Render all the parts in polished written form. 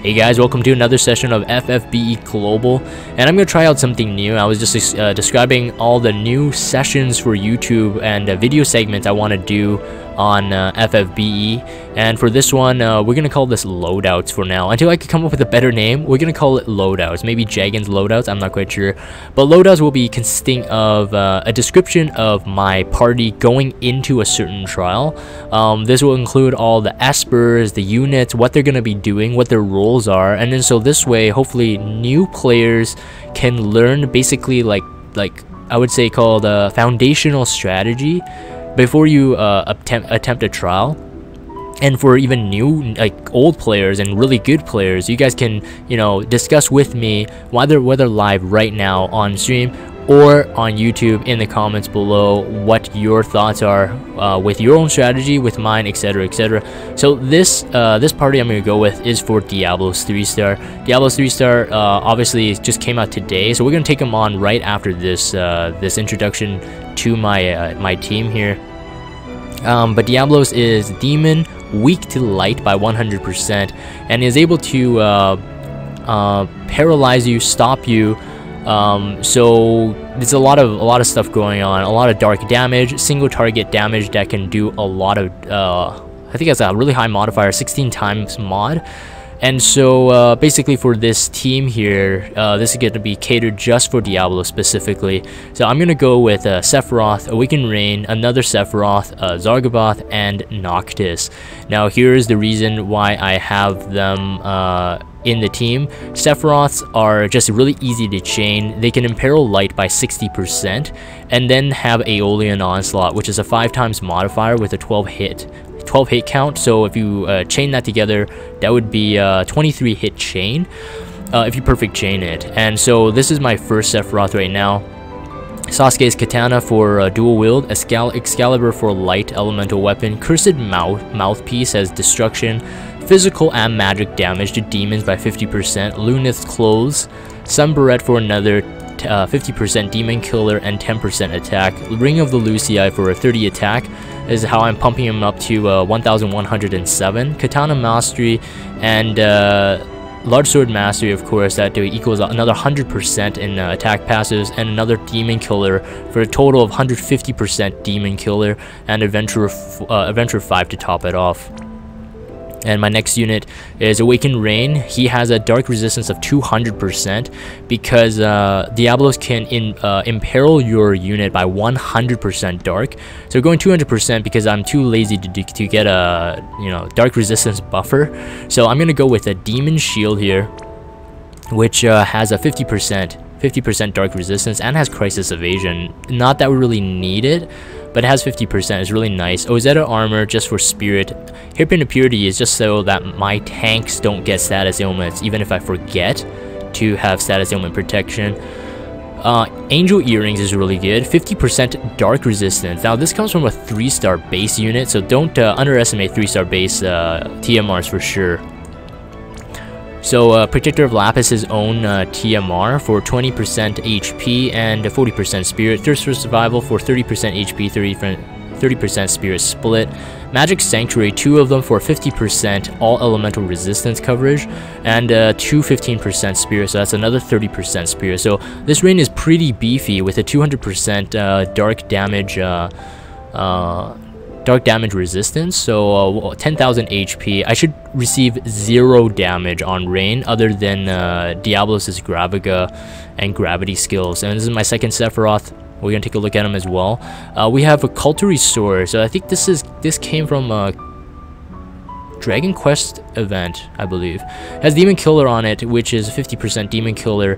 Hey guys, welcome to another session of FFBE Global, and I'm going to try out something new. I was just describing all the new sessions for YouTube and video segments I want to do on FFBE, and for this one, we're going to call this Loadouts for now. Until I can come up with a better name, we're going to call it Loadouts. Maybe Jagan's Loadouts, I'm not quite sure. But Loadouts will be consisting of a description of my party going into a certain trial. This will include all the Espers, the units, what they're going to be doing, what their roles are, and then so this way, hopefully new players can learn basically like I would say called a foundational strategy before you attempt a trial. And for even new, like old players and really good players, you guys can, you know, discuss with me whether live right now on stream or on YouTube in the comments below what your thoughts are with your own strategy, with mine, etc, etc. So this party I'm gonna go with is for Diablos 3-star. Diablos 3-star obviously just came out today, so we're gonna take them on right after this this introduction to my my team here. But Diablos is demon, weak to light by 100%, and is able to paralyze you, stop you. So there's a lot of stuff going on, a lot of dark damage, single target damage that can do a lot of I think it's a really high modifier, 16 times mod. And so basically for this team here, this is going to be catered just for Diablo specifically. So I'm going to go with Sephiroth, Awakened Rain, another Sephiroth, Zargaboth, and Noctis. Now here's the reason why I have them in the team. Sephiroths are just really easy to chain. They can imperil light by 60% and then have Aeolian Onslaught, which is a 5 times modifier with a 12 hit count. So if you chain that together, that would be a 23 hit chain if you perfect chain it. And so this is my first Sephiroth right now. Sasuke's Katana for dual wield, Excalibur for light elemental weapon, Cursed Mouthpiece as destruction, physical and magic damage to demons by 50%, Lunith's Clothes, Sunberet for another 50% demon killer and 10% attack, Ring of the Lucii for a 30 attack. Is how I'm pumping him up to 1107. Katana Mastery and Large Sword Mastery, of course, that equals another 100% in attack passives, and another Demon Killer for a total of 150% Demon Killer, and Adventurer 5 to top it off. And my next unit is Awakened Rain. He has a dark resistance of 200% because Diablos can imperil your unit by 100% dark. So going 200% because I'm too lazy to get a dark resistance buffer. So I'm gonna go with a Demon Shield here, which has a 50% dark resistance and has Crisis Evasion. Not that we really need it, but it has 50%. It's really nice. Ozetta Armor just for Spirit. Hairpin of Purity is just so that my tanks don't get status ailments, even if I forget to have status ailment protection. Angel Earrings is really good. 50% dark resistance. Now this comes from a 3-star base unit, so don't underestimate 3-star base TMRs for sure. So Protector of Lapis' own TMR for 20% HP and 40% Spirit. Thirst for Survival for 30% HP, 30% Spirit split. Magic Sanctuary, 2 of them for 50% all elemental resistance coverage, and 2 15% Spirit, so that's another 30% Spirit. So this rain is pretty beefy with a 200% dark damage resistance, so 10,000 HP. I should receive 0 damage on Rain other than Diablos' Graviga and Gravity skills. And this is my second Sephiroth. We're gonna take a look at him as well. We have a Cultery Sword, so I think this came from a Dragon Quest event, I believe. It has Demon Killer on it, which is 50% Demon Killer.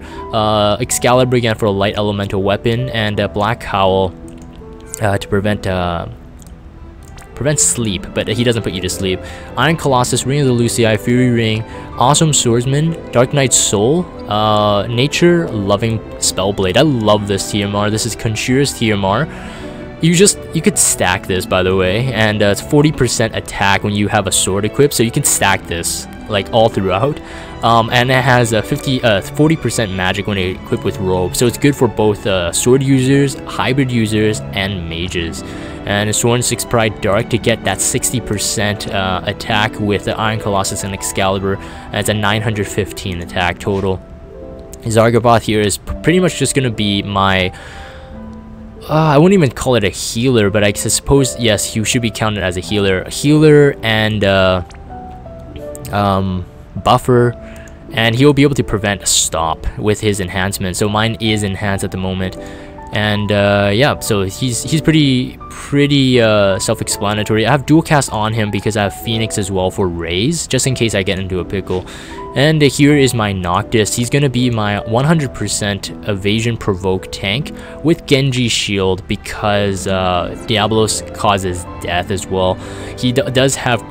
Excalibur again for a light elemental weapon, and Black Howl to prevent sleep, but he doesn't put you to sleep. Iron Colossus, Ring of the Lucii, Fury Ring, Awesome Swordsman, Dark Knight's Soul, Nature Loving Spellblade. I love this TMR. This is Conjurer's TMR. You could stack this, by the way, and it's 40% attack when you have a sword equipped, so you can stack this like all throughout. and it has a 40% magic when equipped with robe, so it's good for both sword users, hybrid users, and mages. And Sword 6 Pride Dark to get that 60% attack with the Iron Colossus and Excalibur, and it's a 915 attack total. Zargaboth here is pretty much just gonna be my I wouldn't even call it a healer, but I suppose, yes, he should be counted as a healer and buffer, and he'll be able to prevent a stop with his enhancement. So mine is enhanced at the moment, and yeah, so he's pretty self-explanatory. I have dual cast on him because I have Phoenix as well for raise, just in case I get into a pickle. And here is my Noctis. He's gonna be my 100% evasion provoke tank with Genji shield because Diablos causes death as well. He does have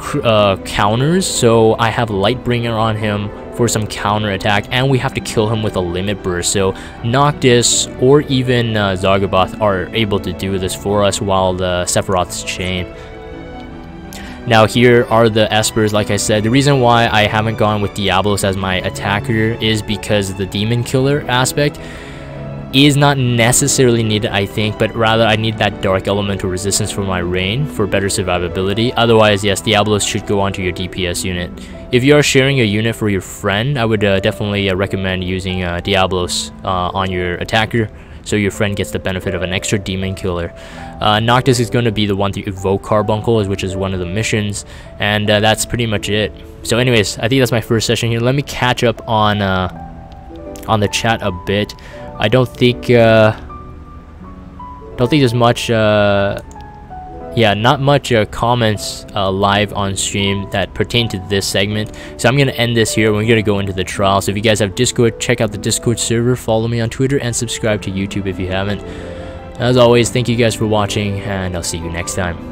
counters, so I have Lightbringer on him for some counter attack, and we have to kill him with a limit burst. So Noctis or even Zargaboth are able to do this for us while the Sephiroth's chain. Now here are the Espers. Like I said, the reason why I haven't gone with Diablos as my attacker is because the demon killer aspect is not necessarily needed, I think, but rather I need that dark elemental resistance for my rain for better survivability. Otherwise, yes, Diablos should go onto your DPS unit. If you are sharing a unit for your friend, I would definitely recommend using Diablos on your attacker, so your friend gets the benefit of an extra demon killer. Noctis is going to be the one to evoke Carbuncles, which is one of the missions, and that's pretty much it. So anyways, I think that's my first session here. Let me catch up on the chat a bit. I don't think there's much yeah, not much comments live on stream that pertain to this segment, so I'm gonna end this here. We're gonna go into the trial. So if you guys have Discord, check out the Discord server, follow me on Twitter, and subscribe to YouTube if you haven't. As always, thank you guys for watching, and I'll see you next time.